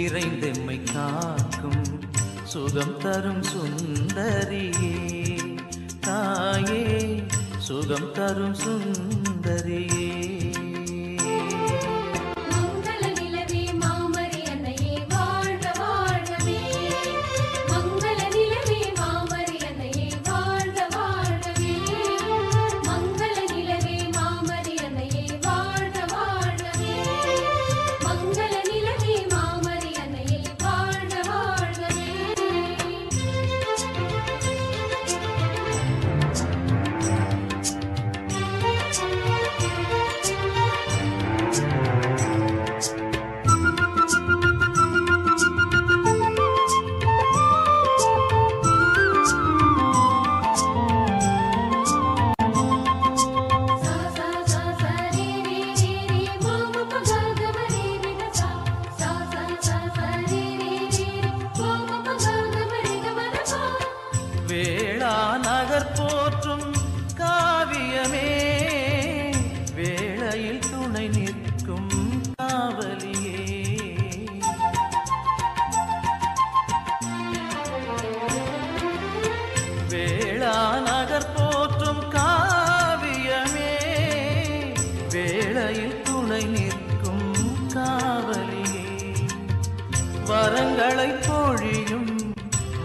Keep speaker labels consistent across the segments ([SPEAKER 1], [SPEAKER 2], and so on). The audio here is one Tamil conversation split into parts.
[SPEAKER 1] இறைந்தெம்மை காக்கும் சுகம் தரும் சுந்தரியே தாயே சுகம் தரும் சுந்தரியே. நகர் போற்றும் காவியமே வேளையில் துணை நிற்கும் காவலியே. வேளா நகர் போற்றும் காவியமே வேளையில் துணை நிற்கும் காவலியே. வரங்களை பொழியும்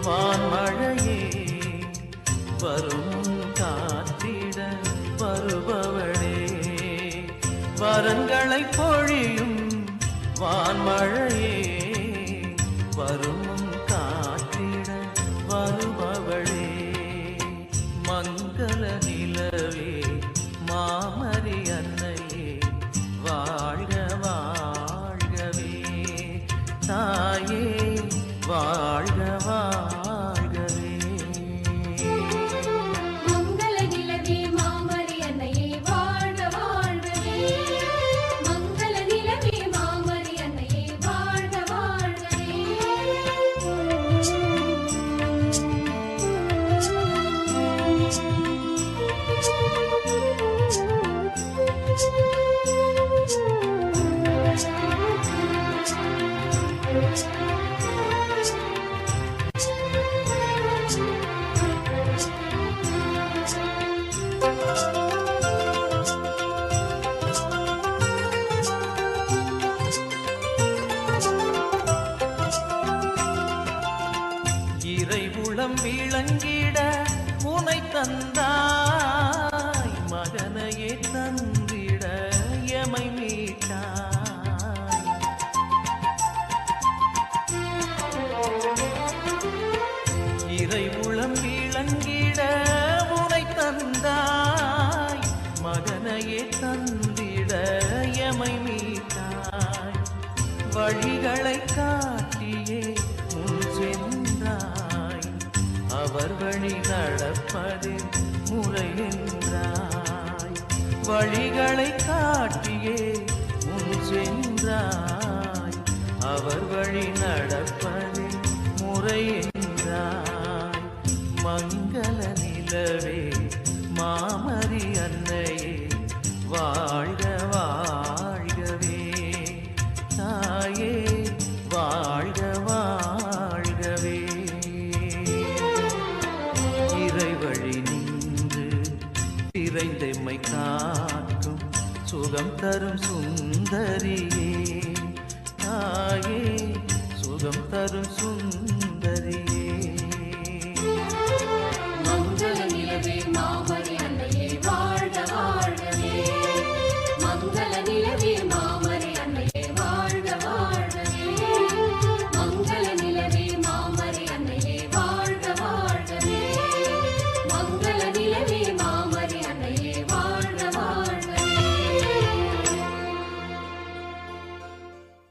[SPEAKER 1] வான்மழையே வரும் காத்திட வருபவளே. வரங்களை பொழியும் வான்மழையே வரும் காத்திட வருபவளே. மங்கள நிலவே மாமரி அன்னையே வாழ்க வாழ்கவே தாயே வாழ்க வாழ்கவே. இறைவுளம் விளங்கிட உனை தந்தாய் மகனையே தந்திட எமை மீட்டாய். இறைவுளம் விளங்கிட உனை தந்தாய் மகனையே தந்திட எமை மீட்டாய். வழிகளை காட்டியே முன் சென்றாய் அவர் வழி நடப்பதில் முறை என்றாய். வழிகளை காட்டியே முன் சென்றாய் அவர் வழி நடப்பதில் முறை என்றாய். மங்கள நிலவே மாமரி அன்னையே வாழ்க வாழ்கவே தாயே வாழ்க வாழ்கவே. இறைவழி நின்று இறைந்தெம்மை காக்கும் சுகம் தரும் சுந்தரியே தாயே சுகம் தரும் சுந்தரியே.